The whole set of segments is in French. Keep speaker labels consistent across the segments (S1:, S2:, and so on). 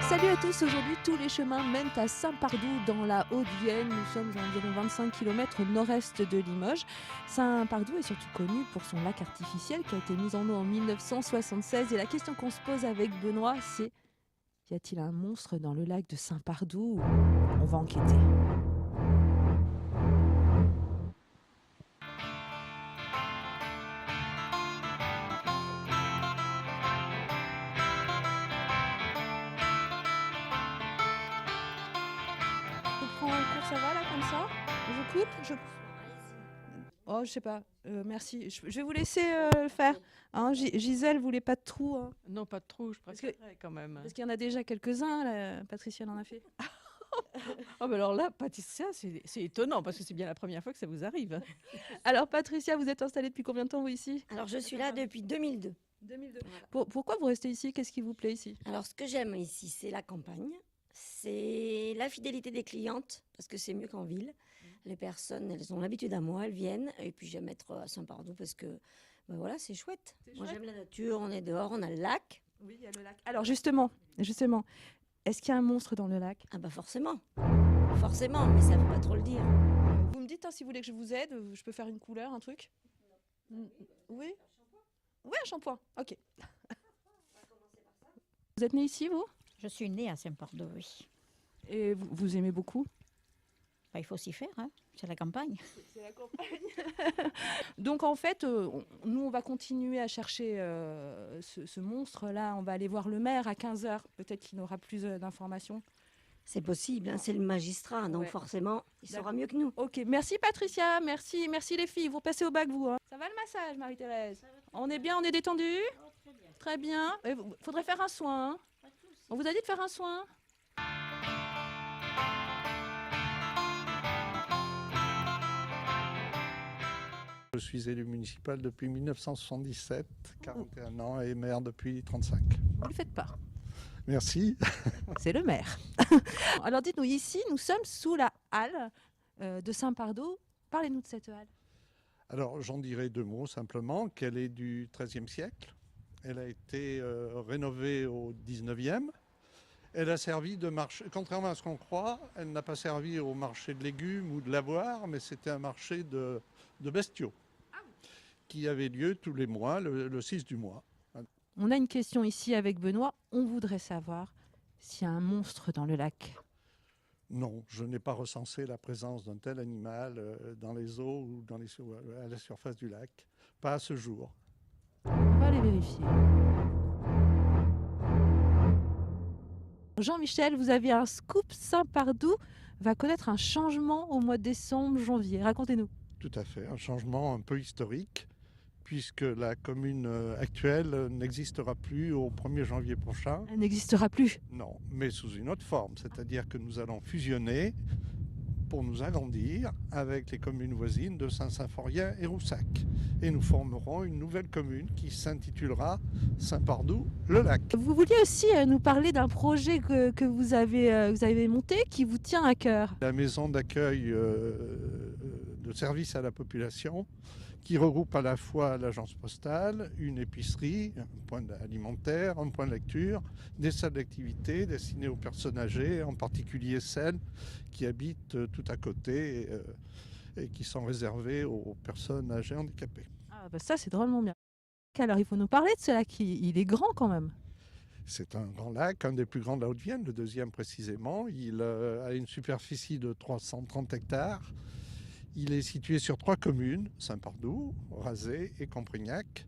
S1: Salut à tous, aujourd'hui tous les chemins mènent à Saint-Pardoux dans la Haute-Vienne. Nous sommes à environ 25 km au nord-est de Limoges. Saint-Pardoux est surtout connu pour son lac artificiel qui a été mis en eau en 1976. Et la question qu'on se pose avec Benoît, c'est: y a-t-il un monstre dans le lac de Saint-Pardoux? On va enquêter. Je prends un cours, ça va là comme ça? Je coupe? Oh, je sais pas. Merci. Je vais vous laisser le faire. Hein, Gisèle voulait pas de trou. Hein.
S2: Non, pas de trou, je préférerais quand même.
S1: Parce qu'il y en a déjà quelques-uns. Là. Patricia en a fait.
S2: Oh, bah alors là, Patricia, c'est étonnant parce que c'est bien la première fois que ça vous arrive.
S1: Alors, Patricia, vous êtes installée depuis combien de temps, vous, ici?
S3: Alors, je suis là depuis 2002.
S1: 2002. Pourquoi vous restez ici? Qu'est-ce qui vous plaît ici?
S3: Alors, ce que j'aime ici, c'est la campagne, c'est la fidélité des clientes, parce que c'est mieux qu'en ville. Les personnes, elles ont l'habitude à moi, elles viennent. Et puis, j'aime être à Saint-Pardoux parce que, ben voilà, c'est chouette. Moi, j'aime la nature, on est dehors, on a le lac.
S1: Oui, il y a le lac. Alors, justement, est-ce qu'il y a un monstre dans le lac?
S3: Ah bah forcément, forcément, mais ça ne faut pas trop le dire.
S1: Vous me dites, hein, si vous voulez que je vous aide, je peux faire une couleur, un truc? Oui? Oui, un shampoing. Ok. Vous êtes né ici, vous?
S4: Je suis née à Saint-Pardoux, oui.
S1: Et vous aimez beaucoup?
S4: Bah, il faut s'y faire, hein. C'est la campagne.
S1: C'est la campagne. Donc en fait, nous on va continuer à chercher ce monstre-là. On va aller voir le maire à 15h. Peut-être qu'il aura plus d'informations.
S3: C'est possible, hein, c'est le magistrat, donc
S1: Ouais.
S3: forcément, il saura mieux que nous.
S1: Ok, merci Patricia, merci les filles. Vous passez au bac, vous. Hein. Ça va le massage, Marie-Thérèse? On est bien, on est détendu? Très bien. Il faudrait faire un soin. Hein. On vous a dit de faire un soin?
S5: Je suis élu municipal depuis 1977, 41 ans et maire depuis 35.
S1: Vous ne le faites pas.
S5: Merci.
S1: C'est le maire. Alors dites-nous, ici, nous sommes sous la halle de Saint-Pardoux. Parlez-nous de cette halle.
S5: Alors j'en dirai deux mots simplement, qu'elle est du XIIIe siècle. Elle a été rénovée au XIXe. Elle a servi de marché, contrairement à ce qu'on croit, elle n'a pas servi au marché de légumes ou de lavoir, mais c'était un marché de bestiaux qui avait lieu tous les mois, le 6 du mois.
S1: On a une question ici avec Benoît. On voudrait savoir s'il y a un monstre dans le lac.
S5: Non, je n'ai pas recensé la présence d'un tel animal dans les eaux ou à la surface du lac. Pas à ce jour.
S1: On va aller vérifier. Jean-Michel, vous avez un scoop. Saint-Pardoux va connaître un changement au mois de décembre, janvier. Racontez-nous.
S5: Tout à fait, un changement un peu historique, puisque la commune actuelle n'existera plus au 1er janvier prochain.
S1: Elle n'existera plus.
S5: Non, mais sous une autre forme, c'est-à-dire que nous allons fusionner pour nous agrandir avec les communes voisines de Saint-Symphorien et Roussac. Et nous formerons une nouvelle commune qui s'intitulera Saint-Pardoux-le-Lac.
S1: Vous vouliez aussi nous parler d'un projet que vous avez monté qui vous tient à cœur.
S5: La maison d'accueil de service à la population qui regroupe à la fois l'agence postale, une épicerie, un point alimentaire, un point de lecture, des salles d'activité destinées aux personnes âgées, en particulier celles qui habitent tout à côté et qui sont réservées aux personnes âgées handicapées.
S1: Ah bah ça c'est drôlement bien. Alors il faut nous parler de ce lac, il est grand quand même.
S5: C'est un grand lac, un des plus grands de la Haute-Vienne, le deuxième précisément. Il a une superficie de 330 hectares. Il est situé sur 3 communes, Saint-Pardoux, Razé et Comprignac,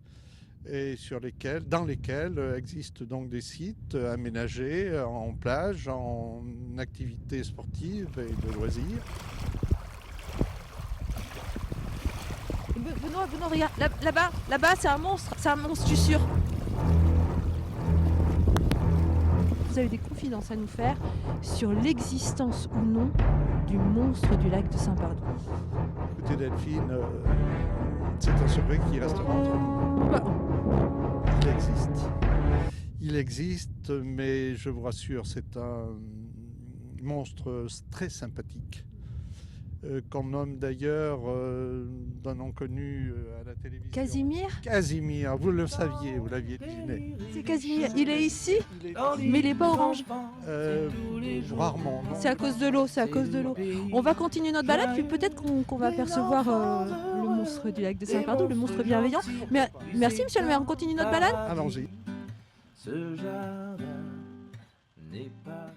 S5: et dans lesquelles existent donc des sites aménagés en plage, en activités sportives et de loisirs.
S1: Benoît, regarde, là-bas c'est un monstre, je suis sûre. Vous avez des confidences à nous faire sur l'existence ou non du monstre du lac de Saint-Pardoux.
S5: Écoutez Delphine, c'est un secret qui restera entre nous.
S1: Bah,
S5: Il existe, mais je vous rassure, c'est un monstre très sympathique. qu'on nomme d'ailleurs d'un nom connu à la télévision.
S1: Casimir?
S5: Casimir, vous le saviez, vous l'aviez deviné.
S1: C'est Casimir. Il est ici,
S5: Il est
S1: mais il n'est pas orange.
S5: Rarement, non.
S1: C'est à cause de l'eau, c'est à cause de l'eau. On va continuer notre balade, puis peut-être qu'on va apercevoir le monstre du lac de Saint-Pardoux, le monstre bienveillant. Mais, merci, monsieur le maire, on continue notre balade?
S5: Allons-y.
S6: Ce jardin n'est pas